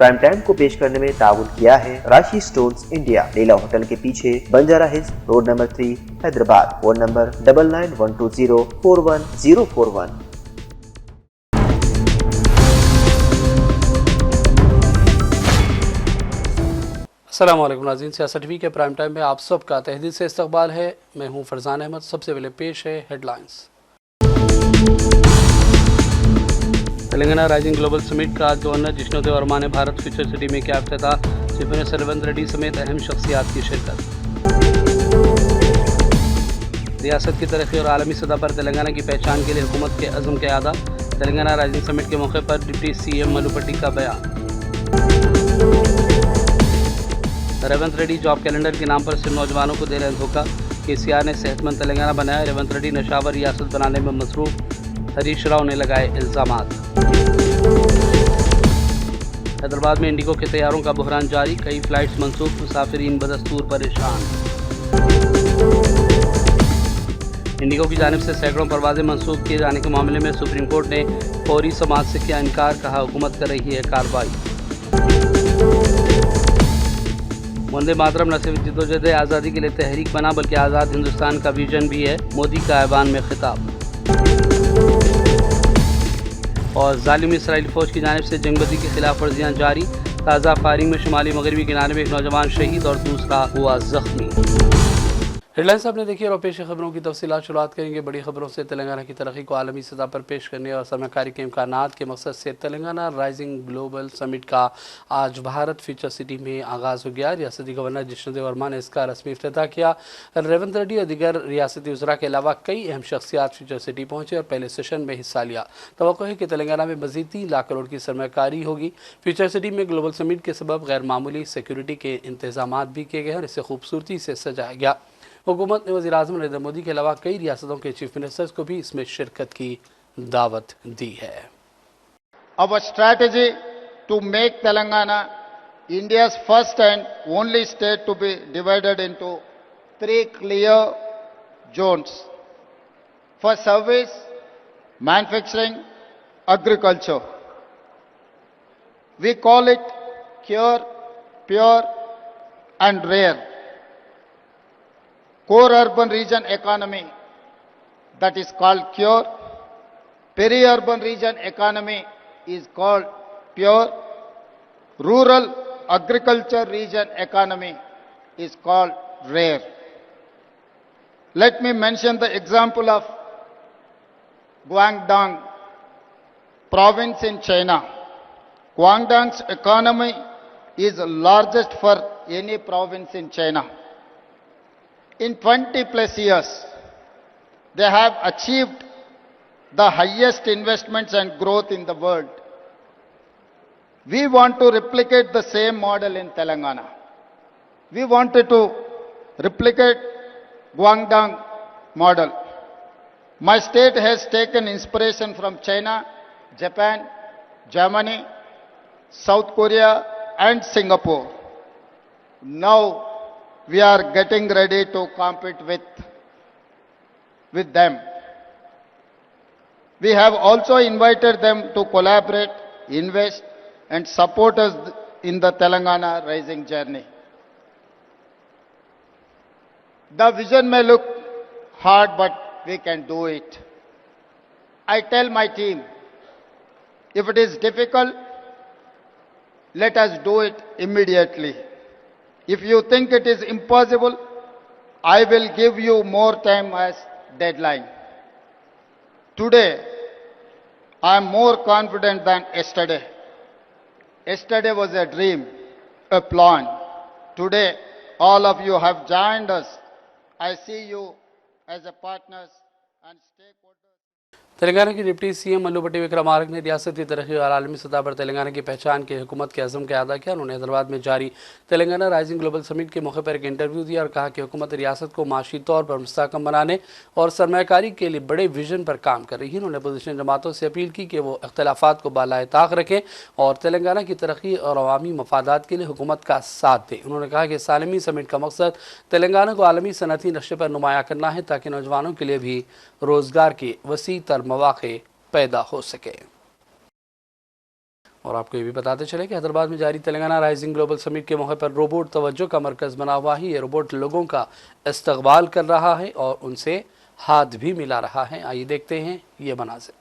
Prime time को पेश करने में ताउन किया है राशि स्टोन्स इंडिया, लीला होटल के पीछे, Banjara hills, road number 3, Hyderabad. Phone number 9912041041। अस्सलाम वालेकुम नाज़रीन, सियासत टीवी के प्राइम टाइम में आप सबका तहदील से इस्तकबाल है। मैं हूं फरजान अहमद। सबसे पहले पेश है headlines. Telangana rising global summit का आज गवर्नर जिष्णु देव वर्मा ने भारत फ्यूचर सिटी में किया इफ्तिताह। चीफ मिनिस्टर रेवंत रेड्डी समेत अहम शख्सियात की शिरकत। रियासत की तरक्की और आलमी सतह पर तेलंगाना की पहचान के लिए हुकूमत के अज़्म का अदा। तेलंगाना राइजिंग समिट के मौके पर डिप्टी सीएम मलुपट्टी का बयान। रेवंत रेड्डी जॉब कैलेंडर के नाम पर सिर्फ नौजवानों को दे रहे धोखा। केसीआर ने सेहतमंद तेलंगाना बनाया, रेवंत रेड्डी नशावर रियासत बनाने में मसरूफ। हरीश राव ने लगाए इल्जामात। हैदराबाद में इंडिगो के तैयारों का बहरान जारी, कई फ्लाइट्स मनसूख, मुसाफिरीन बदस्तूर परेशान। इंडिगो की जानिब से सैकड़ों परवाजें मनसूख किए जाने के मामले में सुप्रीम कोर्ट ने फौरी समाअत से किया इनकार, कहा हुकूमत कर रही है कार्रवाई। वंदे मातरम न सिर्फ जदोजहद आज़ादी के लिए तहरीक बना बल्कि आज़ाद हिंदुस्तान का विजन भी है, मोदी का ऐवान में खिताब। और जालिम इसराइली फ़ौज की जानिब से जंगबंदी के खिलाफ वर्जियाँ जारी। ताज़ा फायरिंग में शुमाली मगरबी किनारे में एक नौजवान शहीद और दूसरा हुआ जख्मी। हेडलाइंस आपने देखी और पेश खबरों की तफसीलात शुरुआत करेंगे बड़ी खबरों से। तेलंगाना की तरक्की को आलमी सतह पर पेश करने और सरमाकारी के इम्कानात के मकसद से तेलंगाना राइजिंग ग्लोबल समिट का आज भारत फ्यूचर सिटी में आगाज़ हो गया। रियासती गवर्नर जिष्णु देव वर्मा ने इसका रस्मी इफ्तिताह किया। रेवंत रेड्डी और दीगर रियासती वज़रा के अलावा कई अहम शख्सियात फ्यूचर सिटी पहुँचे और पहले सेशन में हिस्सा लिया। तवक्को है कि तेलंगाना में मज़ीद 3 लाख करोड़ की सरमाकारी होगी। फ्यूचर सिटी में ग्लोबल समिट के सबब गैर मामूली सिक्योरिटी के इंतजाम भी किए गए और इसे खूबसूरती से सजाया गया। हुकूमत ने वज़ीर-ए-आज़म नरेंद्र मोदी के अलावा कई रियासतों के चीफ मिनिस्टर्स को भी इसमें शिरकत की दावत दी है। Our strategy to make Telangana India's first and only state to be divided into 3 clear zones for service, manufacturing, agriculture. We call it Cure, Pure and Rare. Core urban region economy, that is called Cure. Peri-urban region economy is called Pure. Rural agriculture region economy is called Rare. Let me mention the example of Guangdong province in China. Guangdong's economy is largest for any province in China. In 20 plus years, they have achieved the highest investments and growth in the world. We want to replicate the same model in Telangana. We wanted to replicate Guangdong model. My state has taken inspiration from China, Japan, Germany, South Korea and Singapore. Now we are getting ready to compete with them. We have also invited them to collaborate, invest and support us in the Telangana rising journey. The vision may look hard, but we can do it. I tell my team, if it is difficult, let us do it immediately. If you think it is impossible, I will give you more time as deadline. Today, I am more confident than yesterday. Yesterday was a dream, a plan. Today, all of you have joined us. I see you as a partners and stakeholders. Telangana की deputy CM मल्लुपट्टी Vikramarka ने रियासत की तरक्की और आलमी सतह पर तेलंगाना की पहचान के हुकूमत के अज़्म का अदा किया। उन्होंने हैदराबाद में जारी तेलंगाना राइजिंग ग्लोबल समिट के मौके पर एक इंटरव्यू दिया और कहा कि हुकूमत रियासत को माशी तौर पर मुस्तहकम बनाने और सरमाकारी के लिए बड़े विजन पर काम कर रही है। उन्होंने अपोजिशन जमातों से अपील की कि वो इख्तलाफात को बालाए ताक रखें और तेलंगाना की तरक्की और अवामी मफादात के लिए हुकूमत का साथ दें। उन्होंने कहा कि इस आलमी समिट का मकसद तेलंगाना को आलमी सनअती नक्शे पर नुमाया करना है ताकि नौजवानों के लिए भी रोज़गार के वसी तर मौक़े पैदा हो सके। और आपको ये भी बताते चले कि हैदराबाद में जारी तेलंगाना राइजिंग ग्लोबल समिट के मौके पर रोबोट तवज्जो का मरकज़ बना हुआ है। ये रोबोट लोगों का इस्तकबाल कर रहा है और उनसे हाथ भी मिला रहा है। आइए देखते हैं ये मनाज़िर।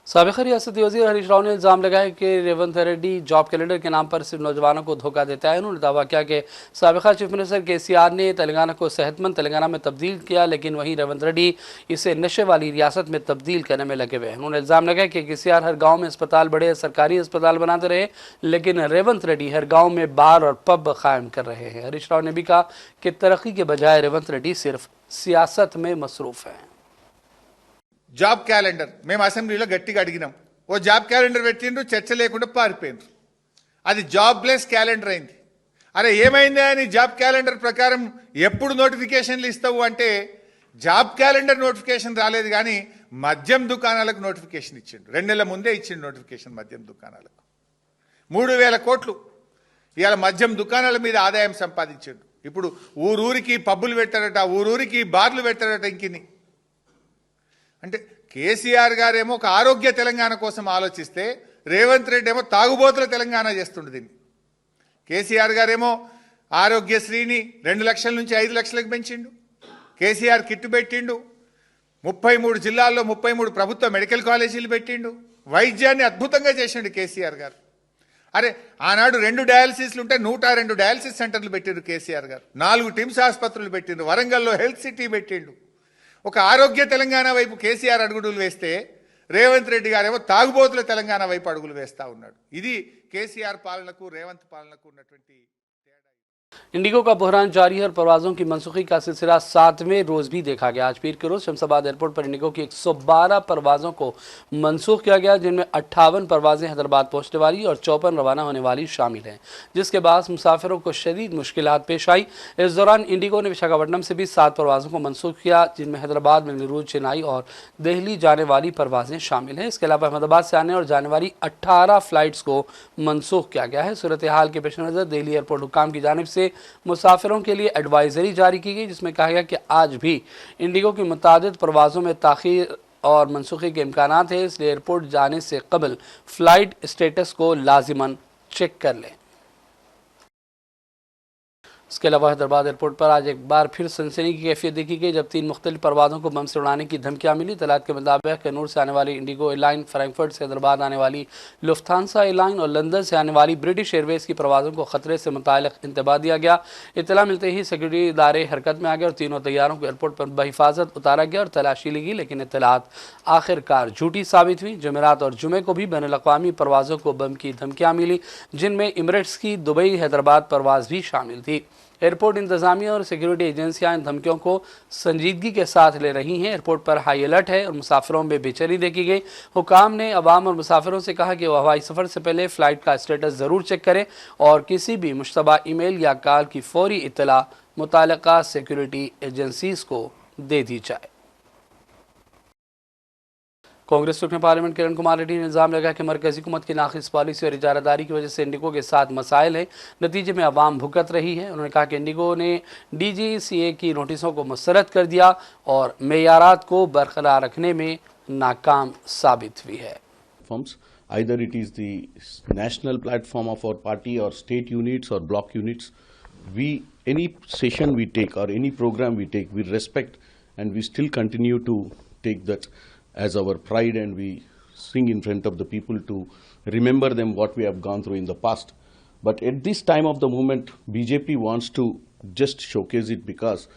साबिक़ रियासती वज़ीर हरीश राव ने इल्ज़ाम लगाया कि रेवंत रेड्डी जॉब कैलेंडर के नाम पर सिर्फ नौजवानों को धोखा देता है। उन्होंने दावा किया कि साबिक़ा चीफ मिनिस्टर KCR ने तेलंगाना को सेहतमंद तेलंगाना में तब्दील किया, लेकिन वहीं रेवंत रेड्डी इसे नशे वाली रियासत में तब्दील करने में लगे हुए हैं। उन्होंने इल्ज़ाम लगाया कि KCR हर गाँव में अस्पताल बड़े सरकारी अस्पताल बनाते रहे, लेकिन रेवंत रेड्डी हर गाँव में बार और पब कायम कर रहे हैं। हरीश राव ने भी कहा कि तरक्की के बजाय रेवंत रेड्डी सिर्फ सियासत में मसरूफ़ हैं। జాబ్ క్యాలెండర్ మేము అసెంబ్లీలో గట్టిగా అడిగినాం. ఓ జాబ్ క్యాలెండర్ పెట్టిండ్రు, చర్చ లేకుండా పారిపోయిండ్రు. అది జాబ్లెస్ క్యాలెండర్ అయింది. అరే ఏమైంది అని జాబ్ క్యాలెండర్ ప్రకారం ఎప్పుడు నోటిఫికేషన్లు ఇస్తావు అంటే జాబ్ క్యాలెండర్ నోటిఫికేషన్ రాలేదు, కానీ మద్యం దుకాణాలకు నోటిఫికేషన్ ఇచ్చిండు. 2 నెలల ముందే ఇచ్చిండు నోటిఫికేషన్ మద్యం దుకాణాలకు. 3,000 కోట్లు ఇవాళ మద్యం దుకాణాల మీద ఆదాయం సంపాదించిండు. ఇప్పుడు ఊరూరికి పబ్బులు పెట్టారట, ఊరూరికి బార్లు పెట్టారట. ఇంకిని అంటే KCR గారేమో ఒక ఆరోగ్య తెలంగాణ కోసం ఆలోచిస్తే రేవంత్ రెడ్డి ఏమో తాగుబోతుల తెలంగాణ చేస్తుండు దీన్ని. KCR గారేమో ఆరోగ్యశ్రీని 2 లక్షల నుంచి 5 లక్షలకు పెంచిండు. KCR కిట్టు పెట్టిండు. 33 జిల్లాల్లో 33 ప్రభుత్వ మెడికల్ కాలేజీలు పెట్టిండు. వైద్యాన్ని అద్భుతంగా చేసిండు KCR గారు. అరే ఆనాడు 2 డయాలసిస్లు ఉంటే 102 డయాలసిస్ సెంటర్లు పెట్టిండు KCR గారు. 4 టిమ్స్ ఆసుపత్రులు పెట్టిండు. వరంగల్లో హెల్త్ సిటీ పెట్టిండు. ఒక ఆరోగ్య తెలంగాణ వైపు KCR అడుగులు వేస్తే రేవంత్ రెడ్డి గారేమో తాగుబోతుల తెలంగాణ వైపు అడుగులు వేస్తా ఉన్నాడు. ఇది KCR పాలనకు రేవంత్ పాలనకు ఉన్నటువంటి इंडिगो का बहरान जारी है और परवाज़ों की मनसूखी का सिलसिला 7वें रोज़ भी देखा गया। आज पीर के रोज़ शमशाबाद एयरपोर्ट पर इंडिगो की 112 परवाज़ों को मनसूख किया गया, जिनमें 58 परवाज़ें हैदराबाद पहुँचने वाली और 54 रवाना होने वाली शामिल हैं, जिसके बाद मुसाफिरों को शदीद मुश्किलात पेश आई। इस दौरान इंडिगो ने विशाखापट्टनम से भी 7 परवाज़ों को मनसूख किया, जिनमें हैदराबाद, बेंगलुरु, चेन्नई और दिल्ली जाने वाली परवाज़ें शामिल हैं। इसके अलावा अहमदाबाद से आने और जाने वाली 18 फ़्लाइट्स को मनसूख किया गया है। सूरत हाल के पेश नज़र दिल्ली एयरपोर्ट हुकाम की जानिब से मुसाफिरों के लिए एडवाइजरी जारी की गई, जिसमें कहा गया कि आज भी इंडिगो की मुतादिद परवाज़ों में ताख़ीर और मनसूखी के इम्कानात है, इसलिए एयरपोर्ट जाने से कबल फ़्लाइट स्टेटस को लाजिमन चेक कर लें। इसके अलावा हैदराबाद एयरपोर्ट पर आज एक बार फिर सनसनी की कैफियत देखी गई, जब 3 मुख्तलिफ परवाज़ों को बम से उड़ाने की धमकियाँ मिली। तलात के मुताबिक कन्नूर से आने वाली इंडिगो एयरलाइन, फ्रैंकफर्ट से हैदराबाद आने वाली लुफ्थांसा एयरलाइन और लंदन से आने वाली ब्रिटिश एयरवेज़ की परवाज़ों को ख़तरे से मुताल्लिक़ इंतबाह दिया गया। इत्तला मिलते ही सिक्योरिटी इदारे हरकत में आ गए और तीनों तैयारों को एयरपोर्ट पर बहिफाजत उतारा गया और तलाशी ली गई, लेकिन इत्तलात आखिरकार झूठी साबित हुई। जुमेरात और जुमे को भी बैनुल-अक़वामी परवाज़ों को बम की धमकियाँ मिली, जिनमें इमिरेट्स की दुबई हैदराबाद परवाज़ भी शामिल थी। एयरपोर्ट इंतजामिया और सिक्योरिटी एजेंसियां इन धमकियों को संजीदगी के साथ ले रही हैं। एयरपोर्ट पर हाई अलर्ट है और मुसाफिरों में बेचैनी देखी गई। हुकाम ने अवाम और मुसाफिरों से कहा कि वह हवाई सफ़र से पहले फ़्लाइट का स्टेटस ज़रूर चेक करें और किसी भी मुश्तबा ईमेल या कॉल की फौरी इत्तला मुताल्लिक़ा सिक्योरिटी एजेंसीज़ को दे दी जाए। कांग्रेस रुकन पार्लियामेंट किरण कुमार रेड्डी ने इल्ज़ाम लगाया कि मरकज़ी हुकूमत की नाक़िस पॉलिसी और इजारादारी की वजह से इंडिगो के साथ मसाइल है, नतीजे में अवाम भुगत रही है। उन्होंने कहा कि इंडिगो ने DGCA की नोटिसों को मुस्तरद कर दिया और मेयारात को बरकरार रखने में नाकाम साबित हुई है। Either it is the national platform of our party or state units or block units, any session we take or any program we take, we respect and we still continue to take that as our pride, and we sing in front of the people to remember them what we have gone through in the past. But at this time of the moment, BJP wants to just showcase it because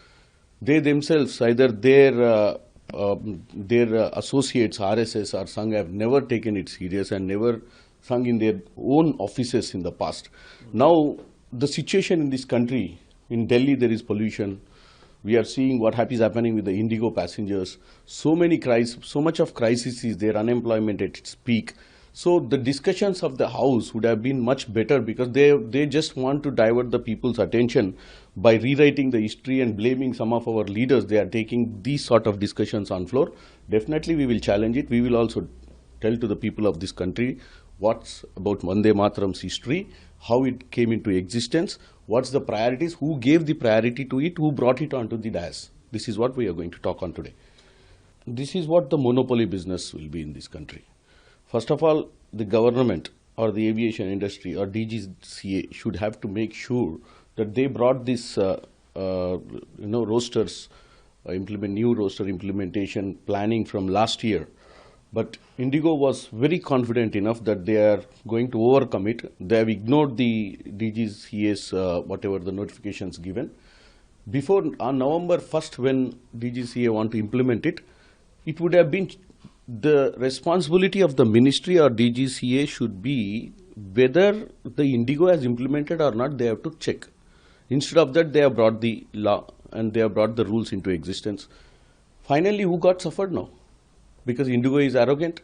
they themselves, either their associates, RSS or Sangh, have never taken it serious and never sung in their own offices in the past. Now, the situation in this country, in Delhi there is pollution. We are seeing what is happening with the Indigo passengers. So much of crisis is there, unemployment at its peak. So the discussions of the House would have been much better because they just want to divert the people's attention by rewriting the history and blaming some of our leaders. They are taking these sort of discussions on floor. Definitely we will challenge it. We will also tell to the people of this country what's about Vande Mataram's history, how it came into existence, what's the priorities, who gave the priority to it, who brought it onto the dais. This is what we are going to talk on today. This is what the monopoly business will be in this country. First of all, the government or the aviation industry or DGCA should have to make sure that they brought this roasters, new roster implementation planning from last year. But Indigo was very confident enough that they are going to overcome it. They have ignored the DGCA's whatever the notifications given. Before on November 1st, when DGCA want to implement it, it would have been the responsibility of the ministry or DGCA should be whether the Indigo has implemented or not, they have to check. Instead of that, they have brought the law and they have brought the rules into existence. Finally, who got suffered now? Because Indigo is arrogant.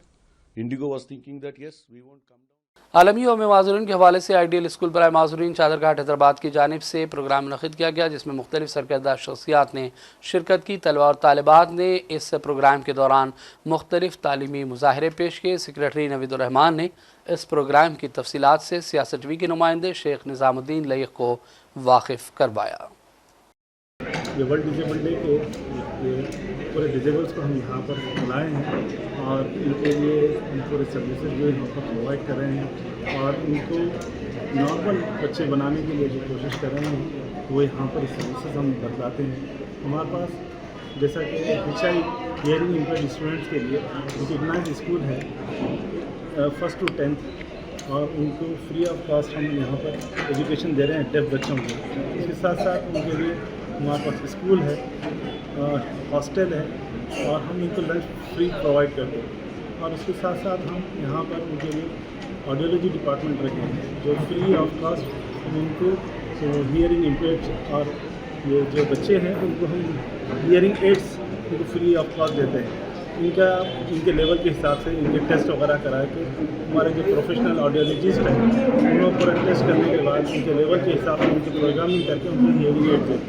Indigo was thinking that yes, we won't come down. आलमी यौम माज़ूरीन के हवाले से ideal school बराए माज़ूरीन चादरघाट हैदराबाद की जानिब से programme मुनक़िद किया गया, जिसमें मुख्तलिफ सरकर्दा शख्सियात ने शिरकत की। तलबा और तालिबात ने इस प्रोग्राम के दौरान मुख्तलिफ तालीमी मुज़ाहरे पेश किए। सेक्रेटरी नवीदुर रहमान ने इस प्रोग्राम की तफसीलात से सियासत टीवी के नुमाइंदे शेख निज़ामुद्दीन लईक़ को वाकिफ़ करवाया। ये वर्ल्ड डिजेबल डे के पूरे डिजेबल्स को हम यहाँ पर बुलाए हैं और इनके लिए पूरे सर्विसेज जो यहाँ पर प्रोवाइड कर रहे हैं और इनको नॉर्मल बच्चे बनाने के लिए जो कोशिश कर रहे हैं वो यहाँ पर सर्विसेज हम बतलाते हैं। हमारे पास जैसा कि HI हियरिंग इम्पेयर्ड स्टूडेंट्स के लिए रिकग्नाइज्ड स्कूल है 1st to 10th और उनको फ्री ऑफ कॉस्ट हम यहाँ पर एजुकेशन दे रहे हैं डेफ बच्चों को। इसके साथ साथ उनके लिए हमारे पास स्कूल है, हॉस्टल है और हम इनको लंच फ्री प्रोवाइड करते हैं। और उसके साथ साथ हम यहाँ पर उनके लिए ऑडियोलॉजी डिपार्टमेंट रखे हैं जो फ्री ऑफ कॉस्ट उनको हियरिंग इम्पेयर्ड और ये जो बच्चे हैं उनको हम हियरिंग एड्स उनको फ्री ऑफ कॉस्ट देते हैं। इनके लेवल के हिसाब से इनके टेस्ट वगैरह करा के हमारे जो प्रोफेशनल ऑडियोलॉजिस्ट हैं उनको पूरा टेस्ट करने के बाद उनके लेवल के हिसाब से उनकी प्रोग्रामिंग करके उनको हियरिंग एड देते हैं।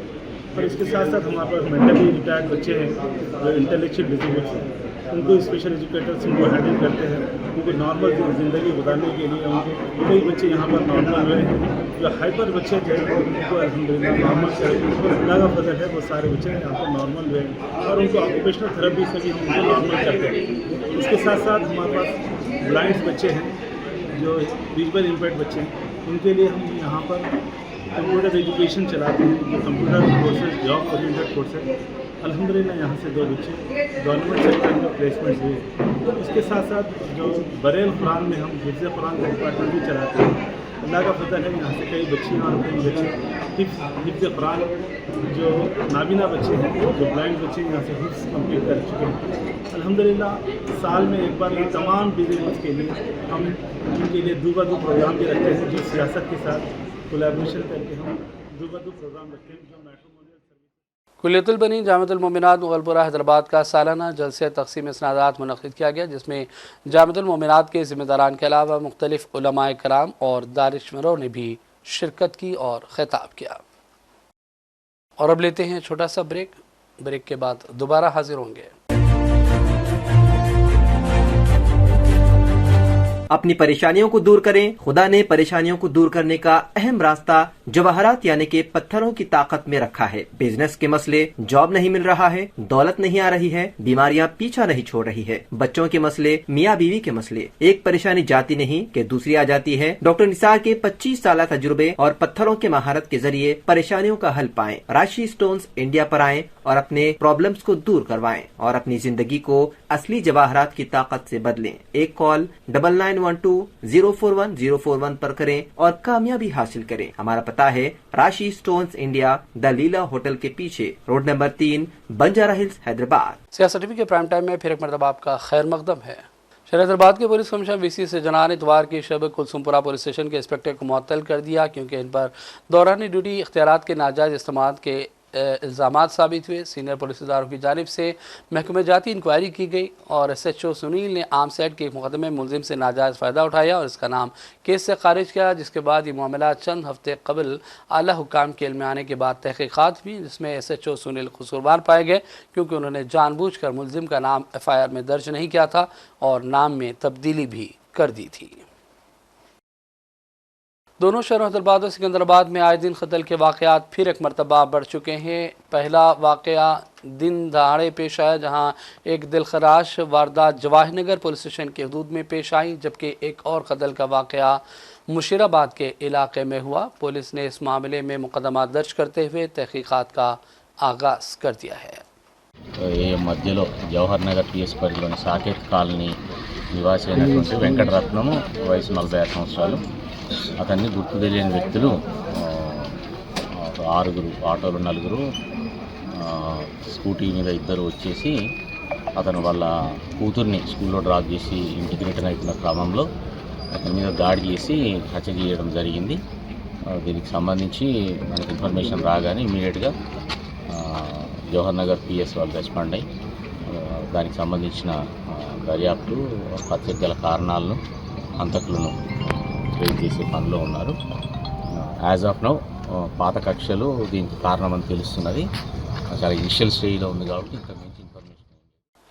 और इसके साथ साथ हमारे पास मेंटली रिटायर्ड बच्चे हैं जो इंटेलेक्चुअल डिसेबल्स हैं, उनको स्पेशल एजुकेटर्स उनको हैंडल करते हैं। उनको नॉर्मल ज़िंदगी गुजारने के लिए उनको कई बच्चे यहाँ पर नॉर्मल हुए हैं। जो हाइपर बच्चे थे उनको अल्हम्दुलिल्लाह नॉर्मल से अल्लाह का फजल है वो सारे बच्चे यहाँ पर नॉर्मल हुए हैं और उनको ऑक्यूपेशनल थेरेपी से भी हम उनको नॉर्मल करते हैं। इसके साथ साथ हमारे पास ब्लाइंड बच्चे हैं जो विजुअल इम्पेयर्ड बच्चे हैं, उनके लिए हम यहाँ पर कंप्यूटर एजुकेशन चलाते हैं जो computer courses job oriented courses. अल्हम्दुलिल्लाह यहाँ से 2 बच्चे गवर्नमेंट सेक्टर में प्लेसमेंट हुए। इसके साथ साथ जो बरेल कुरान में हम हिफ्ज़ कुरान का डिपार्टमेंट भी चलाते हैं। अल्लाह का फजल है यहाँ से कई बच्चियाँ और कई बच्चे हिफ्ज़ कुरान जो नाबीना बच्चे हैं जो ब्लाइंड बच्चे यहाँ से हिफ्ज़ कंप्लीट कर चुके हैं। अल्हम्दुलिल्लाह साल में एक बार ये तमाम डिजेबल्स के लिए हम इनके लिए दो प्रोग्राम भी रखते हैं जो सियासत के साथ कोलैबोरेशन करके हम दो प्रोग्राम रखते हैं जो मैट्रिमोनियल सर्विस। कुल्लियतुल बनीन जामिअतुल मोमिनात मुगलपुरा हैदराबाद का सालाना जलसे तक़सीम इसनादात मुनक़्क़िद किया गया, जिसमें जामिअतुल मोमिनात के ज़िम्मेदारान के अलावा मुख्तलिफ़ उलमाए कराम और दानिशवरों ने भी शिरकत की और ख़िताब किया। और अब लेते हैं छोटा सा ब्रेक के बाद दोबारा हाजिर होंगे। अपनी परेशानियों को दूर करें। खुदा ने परेशानियों को दूर करने का अहम रास्ता जवाहरात यानी कि पत्थरों की ताकत में रखा है। बिजनेस के मसले, जॉब नहीं मिल रहा है, दौलत नहीं आ रही है, बीमारियां पीछा नहीं छोड़ रही है, बच्चों के मसले, मियाँ बीवी के मसले, एक परेशानी जाती नहीं कि दूसरी आ जाती है। डॉक्टर निसार के 25 साल तजुर्बे और पत्थरों के महारत के जरिए परेशानियों का हल पाएं। राशि स्टोन्स इंडिया पर आएं और अपने प्रॉब्लम्स को दूर करवाएं और अपनी जिंदगी को असली जवाहरात की ताकत से बदलें। एक कॉल 9912-041-041 पर करें और कामयाबी हासिल करें। हमारा पता है राशि stones India, the Leela hotel के पीछे, road number 3, Banjara hills, Hyderabad. सियासत टीवी के प्राइम टाइम में फिर एक मरतबा आपका खैर मकदम है। शहर हैदराबाद के पुलिस कमिश्नर VC सजना ने इतवार की शब कुलसुमपुरा पुलिस स्टेशन के इंस्पेक्टर को मुअत्तल कर दिया, क्योंकि इन पर दौरान ड्यूटी इख्तियारात के नाजायज़ इस्तेमाल के इल्ज़ामात साबित हुए। सीनियर पुलिस इदारों की जानिब से महकमे जाती इंक्वायरी की गई और SHO सुनील ने आर्म्स एक्ट के एक मुकदमे में मुलजिम से नाजायज़ फ़ायदा उठाया और इसका नाम केस से खारिज किया, जिसके बाद ये मामला चंद हफ्ते कबल आला हुक्काम के इल्म में आने के बाद तहक़ीक़ात हुई, जिसमें SHO सुनील कसूरवार पाए गए, क्योंकि उन्होंने जानबूझकर मुलजिम का नाम FIR में दर्ज नहीं किया था और नाम में तब्दीली भी कर दी थी। दोनों शहरों हैदराबाद और सिकंदराबाद में आए दिन कत्ल के वाक़यात फिर एक मरतबा बढ़ चुके हैं। पहला वाक़या दिन दहाड़े पेश आया, जहां एक दिलखराश वारदात जवाहर नगर पुलिस स्टेशन के हदूद में पेश आई, जबकि एक और कत्ल का वाक़या मुशीराबाद के इलाके में हुआ। पुलिस ने इस मामले में मुकदमा दर्ज करते हुए तहकीकात का आगाज़ कर दिया है। ఈ మధ్యలో జవహర్ నగర్ పిఎస్ పరిధిలోని సాకేత్ కాలనీ నివాసి అయినటువంటి వెంకటరత్నము వయసు 46 సంవత్సరాలు. అతన్ని గుర్తు తెలియని వ్యక్తులు ఆరుగురు ఆటోలు 4 స్కూటీ మీద 2 వచ్చేసి అతను వాళ్ళ కూతుర్ని స్కూల్లో డ్రాప్ చేసి ఇంటికి రిటర్న్ అవుతున్న క్రమంలో అతని మీద దాడి చేసి హత్య చేయడం జరిగింది. దీనికి సంబంధించి మనకి ఇన్ఫర్మేషన్ రాగానే ఇమీడియట్గా జవహర్ నగర్ పిఎస్ వాళ్ళు రెస్పాండ్ అయ్యి దానికి సంబంధించిన దర్యాప్తు హత్యకు గల కారణాలను హంతకులను ట్రేస్ చేసే పనిలో ఉన్నారు. యాజ్ ఆఫ్ నౌ పాత కక్షలు దీనికి కారణమని తెలుస్తున్నది. చాలా ఇనిషియల్ స్టేజ్లో ఉంది కాబట్టి ఇంకా మించి information.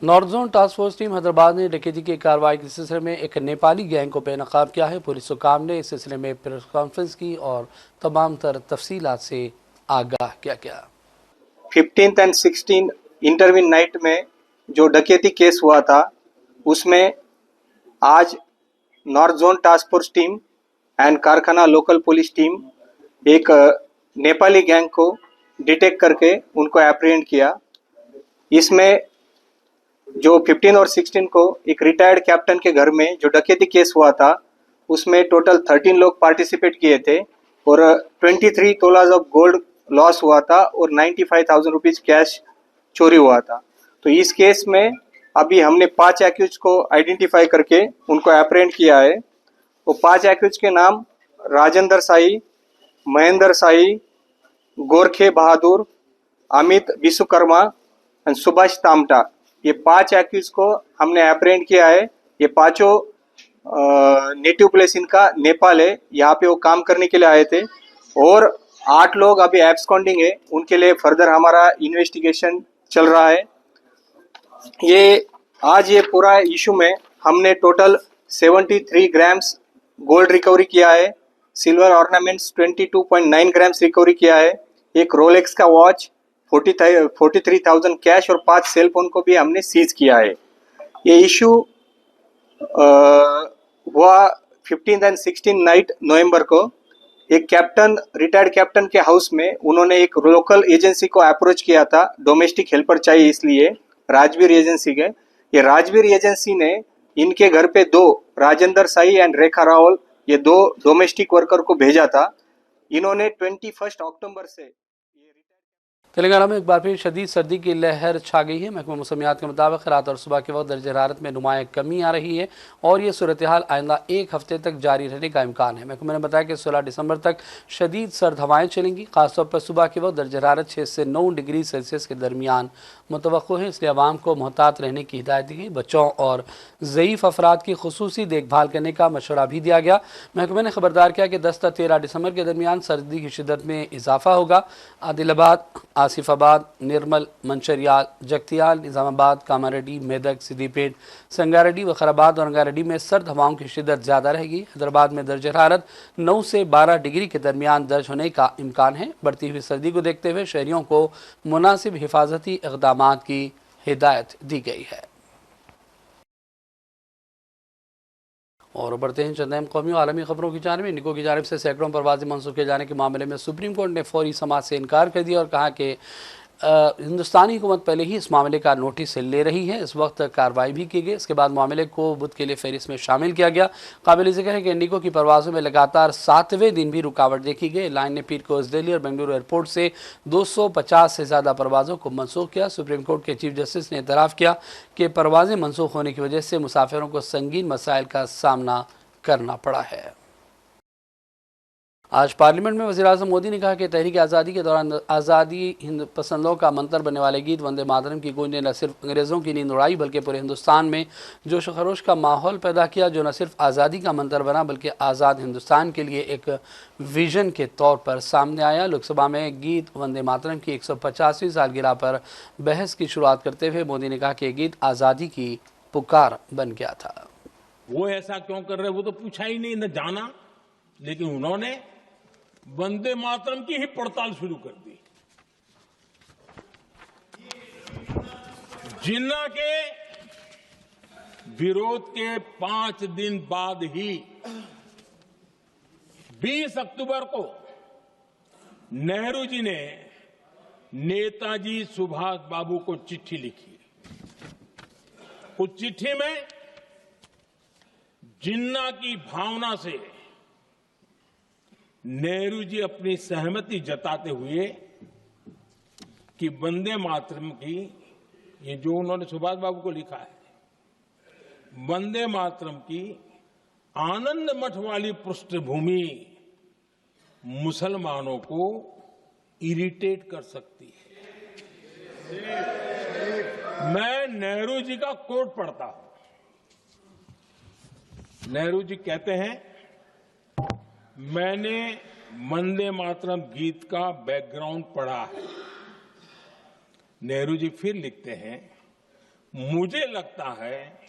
North zone task force team Hyderabad ने डकैती की कार्रवाई के सिलसिले में एक नेपाली गैंग को बेनकाब किया है। पुलिस हुकाम ने इस सिलसिले में प्रेस कॉन्फ्रेंस की और तमाम तर तफसीलात से आगाह किया गया। 15th and 16th intervene night में जो डकैती केस हुआ था, उसमें आज north zone task force team and कारखाना लोकल पुलिस टीम एक नेपाली गैंग को डिटेक्ट करके उनको एप्रीहेंड किया। इसमें जो 15 और 16 को एक रिटायर्ड कैप्टन के घर में जो डकैती केस हुआ था, उसमें टोटल 13 लोग पार्टिसिपेट किए थे और 23 तोलाज ऑफ गोल्ड लॉस हुआ था और 95,000 रुपीज़ कैश चोरी हुआ था। तो इस केस में अभी हमने 5 एक्यूज को आइडेंटिफाई करके उनको एप्रेंड किया है। वो 5 एक्यूज के नाम राजेंद्र साई, महेंद्र साई, गोरखे बहादुर, अमित विश्वकर्मा और सुभाष तामटा, ये 5 एक्यूज को हमने एप्रेंड किया है। ये पांचों नेटिव प्लेस इनका नेपाल है, यहाँ पे वो काम करने के लिए आए थे और 8 लोग अभी एब्सकॉन्डिंग है, उनके लिए फर्दर हमारा इन्वेस्टिगेशन चल रहा है। ये आज ये पूरा इशू में हमने टोटल 73 ग्राम्स गोल्ड रिकवरी किया है, सिल्वर ऑर्नामेंट्स 22.9 ग्राम्स रिकवरी किया है, एक रोलेक्स का वॉच, 43,000 कैश और 5 सेल फोन को भी हमने सीज किया है। ये इशू हुआ 15 एंड 16 नाइट नवंबर को। एक कैप्टन, रिटायर्ड कैप्टन के हाउस में उन्होंने एक लोकल एजेंसी को अप्रोच किया था, डोमेस्टिक हेल्पर चाहिए इसलिए, राजवीर एजेंसी के। ये राजवीर एजेंसी ने इनके घर पे 2 राजेंद्र साई एंड रेखा रावल, ये 2 डोमेस्टिक वर्कर को भेजा था। इन्होंने 21 अक्टूबर से तेलंगाना में एक बार फिर शदीद सर्दी की लहर छा गई है। महकमा मौसमियात के मुताबिक रात और सुबह के वक्त दर्जे हरारत में नुमाया कमी आ रही है और ये सूरत हाल आइंदा 1 हफ्ते तक जारी रहने का इम्कान है। महकमा ने बताया कि 16 दिसंबर तक शदीद सर्द हवाएं चलेंगी। खासतौर पर सुबह के वक्त दर्जे हरारत 6 से 9 डिग्री सेल्सियस के दरमियान मुतवक्को है, इसलिए आवाम को मोहतात रहने की हिदायत दी गई। बच्चों और ज़ईफ़ अफराद की खुसूसी देखभाल करने का मशवरा भी दिया गया। महकमे ने खबरदार किया कि 10 से 13 दिसंबर के दरमियान सर्दी की शिद्दत में इजाफा होगा। आदिलाबाद, आसिफाबाद, निर्मल, मंशरियाल, जगतियाल, निज़ामाबाद, कामारेड्डी, मेदक, सिद्दीपेट, संगारेड्डी, वखराबाद और रंगारेड्डी में सर्द हवाओं की शिद्दत ज़्यादा रहेगी। हैदराबाद में दर्ज हरारत 9 से 12 डिग्री के दरमियान दर्ज होने का इम्कान है। बढ़ती हुई सर्दी को देखते हुए शहरियों को मुनासिब हिफाजती इक़दामात की हिदायत दी गई है। और बढ़ते हैं चंद अहम कौमी और आलमी खबरों की जानिब। इंडिगो की जानिब से सैकड़ों परवाज़ें मनसूख किए जाने के मामले में सुप्रीम कोर्ट ने फौरी समाअत से इनकार कर दिया और कहा कि हिंदुस्तानी हुकूमत पहले ही इस मामले का नोटिस ले रही है। इस वक्त कार्रवाई भी की गई। इसके बाद मामले को बुध के लिए फहरिस्त में शामिल किया गया। काबिल ज़िक्र है कि इंडिगो की परवाज़ों में लगातार 7वें दिन भी रुकावट देखी गई। लाइन ने पीर को दिल्ली और बेंगलुरु एयरपोर्ट से 250 से ज़्यादा परवाज़ों को मनसूख किया। सुप्रीम कोर्ट के चीफ जस्टिस ने एतराफ़ किया कि परवाज़ें मनसूख होने की वजह से मुसाफिरों को संगीन मसाइल का सामना करना पड़ा है। आज पार्लियामेंट में वज़ीर-ए-आज़म मोदी ने कहा कि तहरीक आज़ादी के दौरान आज़ादी हिंद पसंदों का मंत्र बनने वाले गीत वंदे मातरम की गूंज ने न सिर्फ अंग्रेज़ों की नींद उड़ाई बल्कि पूरे हिंदुस्तान में जोश व खरोश का माहौल पैदा किया, जो न सिर्फ आज़ादी का मंत्र बना बल्कि आज़ाद हिंदुस्तान के लिए एक विजन के तौर पर सामने आया। लोकसभा में गीत वंदे मातरम की 150वीं सालगिरह पर बहस की शुरुआत करते हुए मोदी ने कहा कि गीत आज़ादी की पुकार बन गया था। वो ऐसा क्यों कर रहे, वो तो पूछा ही नहीं, न जाना लेकिन उन्होंने वंदे मातरम की ही पड़ताल शुरू कर दी। जिन्ना के विरोध के 5 दिन बाद ही 20 अक्टूबर को नेहरू जी ने नेताजी सुभाष बाबू को चिट्ठी लिखी। उस चिट्ठी में जिन्ना की भावना से नेहरू जी अपनी सहमति जताते हुए कि वंदे मातरम की, ये जो उन्होंने सुभाष बाबू को लिखा है, वंदे मातरम की आनंद मठ वाली पृष्ठभूमि मुसलमानों को इरिटेट कर सकती है। मैं नेहरू जी का कोट पढ़ता हूं। नेहरू जी कहते हैं, मैंने वंदे मातरम गीत का बैकग्राउंड पढ़ा है। नेहरू जी फिर लिखते हैं, मुझे लगता है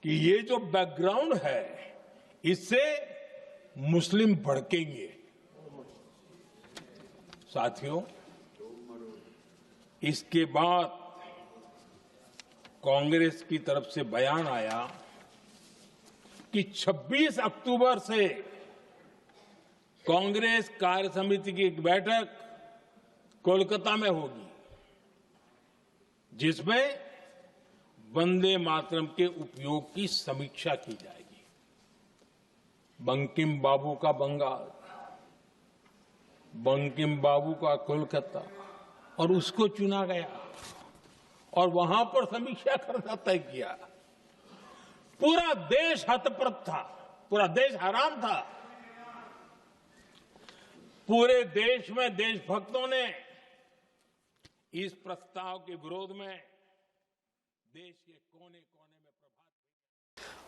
कि ये जो बैकग्राउंड है इससे मुस्लिम भड़केंगे। साथियों, इसके बाद कांग्रेस की तरफ से बयान आया कि 26 अक्टूबर से कांग्रेस कार्य समिति की एक बैठक कोलकाता में होगी, जिसमें वंदे मातरम के उपयोग की समीक्षा की जाएगी। बंकिम बाबू का बंगाल, बंकिम बाबू का कोलकाता, और उसको चुना गया और वहां पर समीक्षा करना तय किया। पूरा देश हतप्रभ था, पूरा देश हैरान था। पूरे देश में देशभक्तों ने इस प्रस्ताव के विरोध में देश के कोने कोने में प्रभात।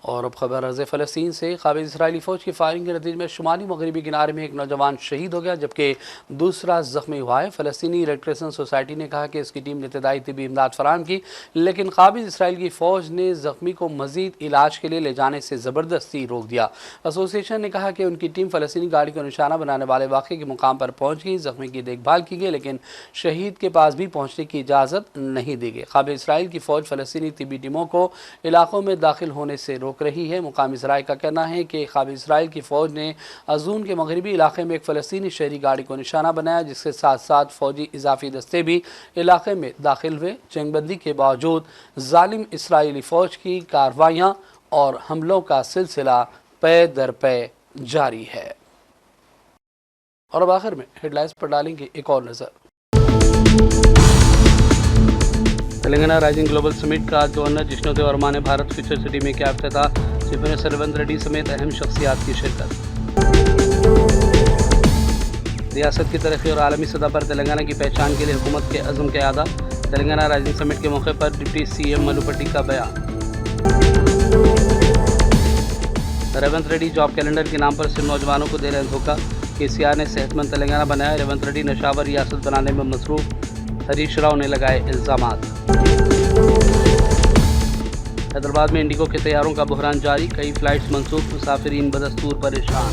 और अब खबर अर्ज़ फ़लस्तीन से। क़ाबिज़ इसराइली फ़ौज की फायरिंग के नतीजे में शुमाली मगरबी किनारे में एक नौजवान शहीद हो गया, जबकि दूसरा जख्मी हुआ है। फ़लस्तीनी रेड क्रिसेंट सोसाइटी ने कहा कि इसकी टीम ने इब्तदाई तिब्बी इमदाद फराहम की, लेकिन क़ाबिज़ इसराइल की फ़ौज ने जख्मी को मज़ीद इलाज के लिए ले जाने से ज़बरदस्ती रोक दिया। एसोसिएशन ने कहा कि उनकी टीम फ़लस्तीनी गाड़ी को निशाना बनाने वाले वाक़े के मुकाम पर पहुँच गई। जख्मी की देखभाल की गई, लेकिन शहीद के पास भी पहुँचने की इजाज़त नहीं दी गई। क़ाबिज़ इसराइल की फ़ौज फ़लस्तीनी तिब्बी टीमों को इलाकों में दाखिल होने से रोक रही है। मुकामी ज़राए का कहना है कि क़ाबिज़ इसराइल की फ़ौज ने अज़ून के मगरबी इलाके में एक फ़लस्तीनी शहरी गाड़ी को निशाना बनाया, जिसके साथ साथ फ़ौजी इजाफी दस्ते भी इलाके में दाखिल हुए। जंगबंदी के बावजूद जालिम इसराइली फ़ौज की कार्रवाइयाँ और हमलों का सिलसिला पे दर पे जारी है। और अब आखिर में हेडलाइंस पर डालेंगे एक और नज़र। तेलंगाना राइजिंग ग्लोबल समिट का गवर्नर जिष्णुदेव वर्मा ने भारत फ्यूचर सिटी में किया इफ्तिताह। चीफ मिनिस्टर रेवंत रेड्डी समेत अहम शख्सियात की शिरकत। रियासत की तरक्की और आलमी सतह पर तेलंगाना की पहचान के लिए हुकूमत के अज़्म का यादा। तेलंगाना राइजिंग समिट के मौके पर डिप्टी सीएम मलुपट्टी का बयान। रेवंत रेड्डी जॉब कैलेंडर के नाम पर सिर्फ नौजवानों को दे रहे धोखा। केसीआर ने सेहतमंद तेलंगाना बनाया, रेवंत रेड्डी नशावर रियासत बनाने में मसरूफ। हरीश राव ने लगाए इल्जामात। हैदराबाद में इंडिगो के तैयारों का बहरान जारी, कई फ्लाइट्स मनसूख, मुसाफिरीन बदस्तूर परेशान।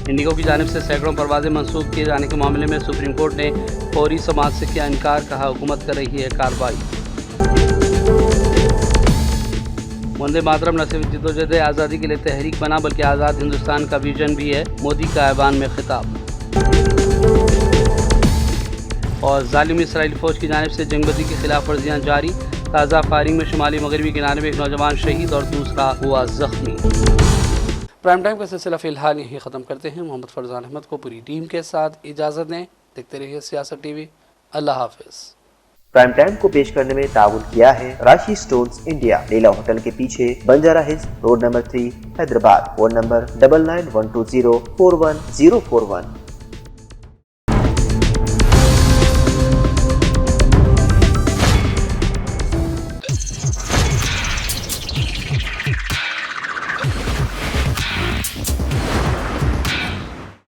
इंडिगो की जानिब से सैकड़ों परवाजें मनसूख किए जाने के मामले में सुप्रीम कोर्ट ने फौरी समाअत से किया इनकार, कहा हुकूमत कर रही है कार्रवाई। वंदे मातरम न सिर्फ जिद्दोजहद आज़ादी के लिए तहरीक बना, बल्कि आज़ाद हिंदुस्तान का विजन भी है, मोदी का ऐवान में खिताब। और जालिम इसराइली फ़ौज की जानिब से जंगबंदी की खिलाफ वर्जियाँ जारी। ताज़ा फायरिंग में शुमाली मगरबी किनारे में एक नौजवान शहीद और दूसरा हुआ जख्मी। प्राइम टाइम का सिलसिला फ़िलहाल यहीं ख़त्म करते हैं। मोहम्मद फरजान अहमद को पूरी टीम के साथ इजाज़त दें। देखते रहिए सियासत टीवी। अल्लाह हाफ़िज़। प्राइम टाइम को पेश करने में ताउन किया है राशि स्टोन्स इंडिया, लीला होटल के पीछे, Banjara hills, road number 3, Hyderabad. Phone number 9912041041।